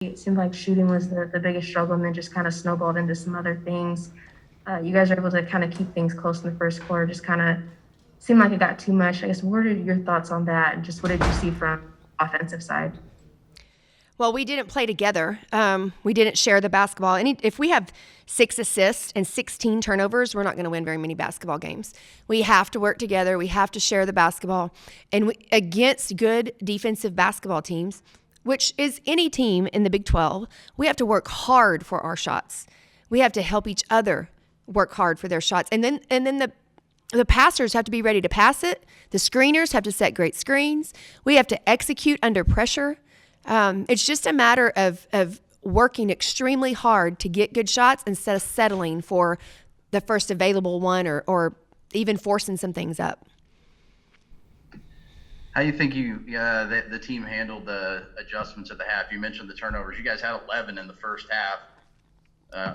It seemed like shooting was the biggest struggle and then just kind of snowballed into some other things. You guys are able to kind of keep things close in the first quarter, just kind of seemed like it got too much. I guess, what are your thoughts on that? And just what did you see from offensive side? Well, we didn't play together. We didn't share the basketball. If we have 6 assists and 16 turnovers, we're not going to win very many basketball games. We have to work together. We have to share the basketball. And against good defensive basketball teams, which is any team in the Big 12, we have to work hard for our shots. We have to help each other work hard for their shots. And then the passers have to be ready to pass it. The screeners have to set great screens. We have to execute under pressure. It's just a matter of working extremely hard to get good shots instead of settling for the first available one or even forcing some things up. How do you think the team handled the adjustments at the half? You mentioned the turnovers. You guys had 11 in the first half.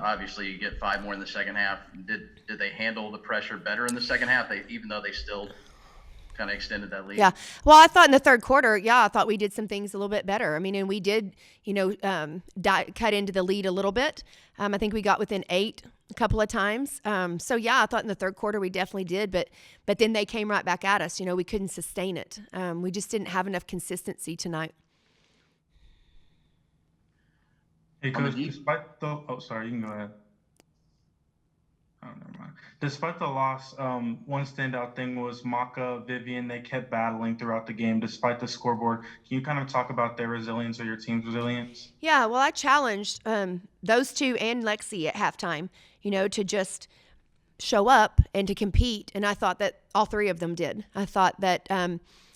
Obviously, you get 5 more in the second half. Did they handle the pressure better in the second half? Even though they still kind of extended that lead. Yeah. Well, I thought in the third quarter, I thought we did some things a little bit better. I mean, and we did, cut into the lead a little bit. I think we got within 8 a couple of times. So I thought in the third quarter we definitely did, but then they came right back at us. We couldn't sustain it. We just didn't have enough consistency tonight. Hey, Coach, sorry, you can go ahead. Oh, never mind. Despite the loss, one standout thing was Maka, Vivian. They kept battling throughout the game despite the scoreboard. Can you kind of talk about their resilience or your team's resilience? Yeah, well, I challenged those two and Lexi at halftime, to just show up and to compete. And I thought that all 3 of them did. I thought that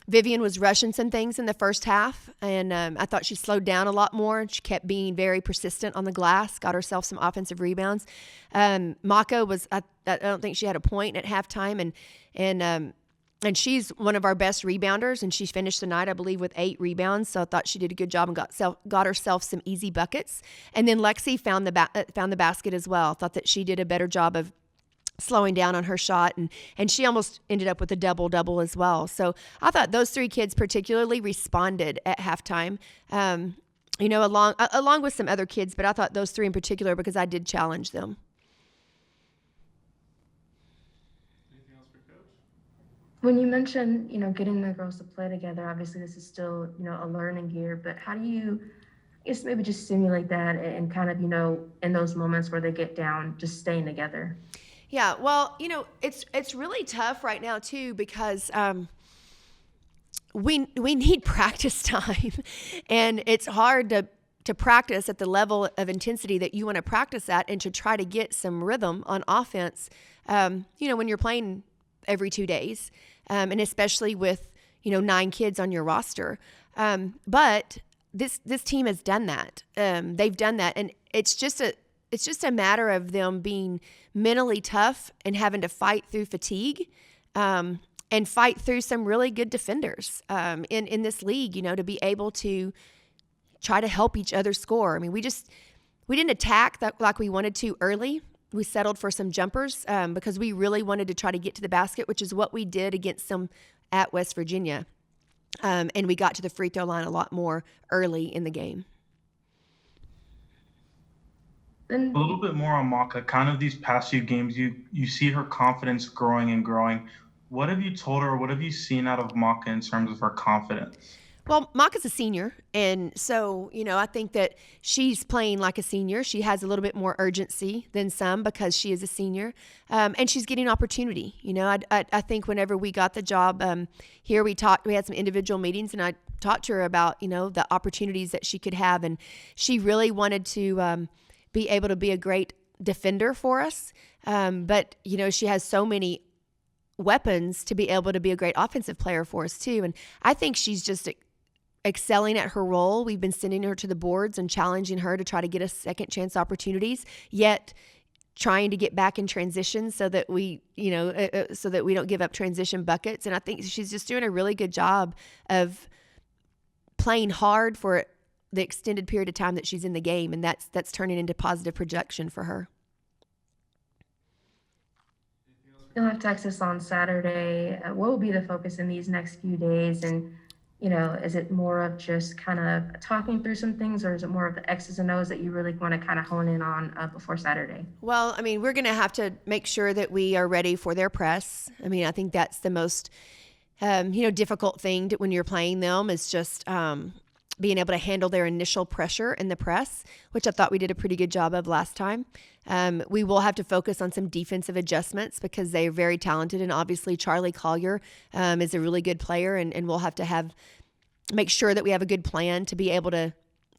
Vivian was rushing some things in the first half, and I thought she slowed down a lot more. She kept being very persistent on the glass, got herself some offensive rebounds. Mako I don't think she had a point at halftime, and she's one of our best rebounders, and she finished the night, I believe, with 8 rebounds. So I thought she did a good job and got herself some easy buckets. And then Lexi found the basket as well. I thought that she did a better job of slowing down on her shot, and she almost ended up with a double-double as well. So I thought those 3 kids particularly responded at halftime, along with some other kids, but I thought those 3 in particular because I did challenge them. Anything else for Coach? When you mentioned, getting the girls to play together, obviously this is still, a learning year, but how do you, I guess maybe just simulate that and kind of, in those moments where they get down, just staying together? Yeah, well, it's really tough right now too because we need practice time, and it's hard to practice at the level of intensity that you want to practice at, and to try to get some rhythm on offense. When you're playing every 2 days, and especially with 9 kids on your roster, but this team has done that. They've done that, and it's just a matter of them being mentally tough and having to fight through fatigue, and fight through some really good defenders in this league, to be able to try to help each other score. I mean, we didn't attack that like we wanted to early. We settled for some jumpers because we really wanted to try to get to the basket, which is what we did against them at West Virginia. And we got to the free throw line a lot more early in the game. A little bit more on Maka. Kind of these past few games, you see her confidence growing and growing. What have you told her? What have you seen out of Maka in terms of her confidence? Well, Maka's a senior, and so, I think that she's playing like a senior. She has a little bit more urgency than some because she is a senior, and she's getting opportunity. I think whenever we got the job here, we had some individual meetings, and I talked to her about, the opportunities that she could have, and she really wanted to be able to be a great defender for us. But, she has so many weapons to be able to be a great offensive player for us too. And I think she's just excelling at her role. We've been sending her to the boards and challenging her to try to get us second chance opportunities, yet trying to get back in transition so that we don't give up transition buckets. And I think she's just doing a really good job of playing hard for the extended period of time that she's in the game, and that's turning into positive projection for her. You'll have Texas on Saturday. What will be the focus in these next few days? And Is it more of just kind of talking through some things, or is it more of the X's and O's that you really want to kind of hone in on before Saturday? Well, I mean, we're going to have to make sure that we are ready for their press. I mean, I think that's the most, difficult thing when you're playing them is just being able to handle their initial pressure in the press, which I thought we did a pretty good job of last time. We will have to focus on some defensive adjustments because they're very talented, and obviously Charlie Collier is a really good player, and we'll have to make sure that we have a good plan to be able to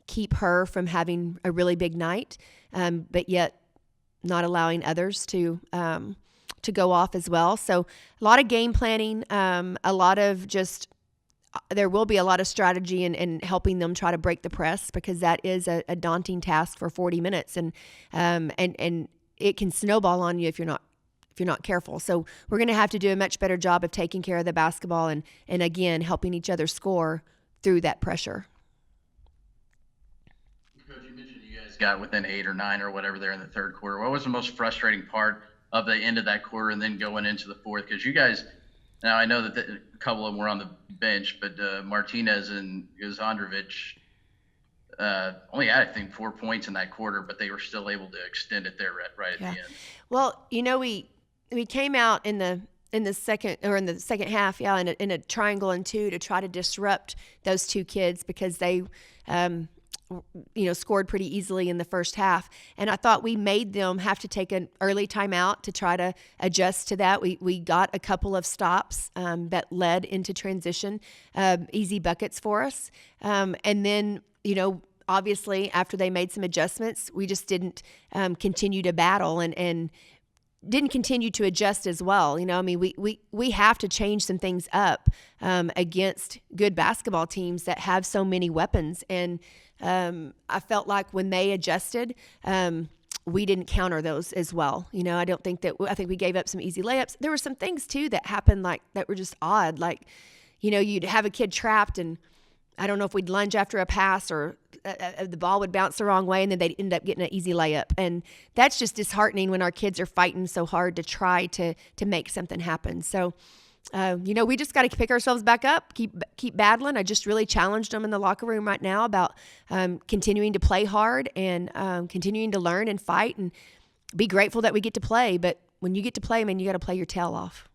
keep her from having a really big night, but yet not allowing others to go off as well. So a lot of game planning, a lot of there will be a lot of strategy in helping them try to break the press, because that is a daunting task for 40 minutes, and it can snowball on you if you're not careful. So we're going to have to do a much better job of taking care of the basketball and again helping each other score through that pressure. Coach, you mentioned you guys got within 8 or 9 or whatever there in the third quarter. What was the most frustrating part of the end of that quarter and then going into the fourth? Because you guys, now I know that a couple of them were on the bench, but Martinez and Gazandrovic only had, I think, 4 points in that quarter, but they were still able to extend it there right at the end. Well, we came out in the second half, in a triangle and two to try to disrupt those two kids because they scored pretty easily in the first half. And I thought we made them have to take an early timeout to try to adjust to that. We got a couple of stops that led into transition, easy buckets for us. And then, obviously after they made some adjustments, we just didn't continue to battle and didn't continue to adjust as well. We have to change some things up against good basketball teams that have so many weapons. And I felt like when they adjusted, we didn't counter those as well. I think we gave up some easy layups. There were some things too that happened that were just odd. You'd have a kid trapped, and I don't know if we'd lunge after a pass or the ball would bounce the wrong way, and then they'd end up getting an easy layup. And that's just disheartening when our kids are fighting so hard to try to make something happen. So, we just got to pick ourselves back up, keep battling. I just really challenged them in the locker room right now about continuing to play hard and continuing to learn and fight and be grateful that we get to play. But when you get to play, man, you got to play your tail off.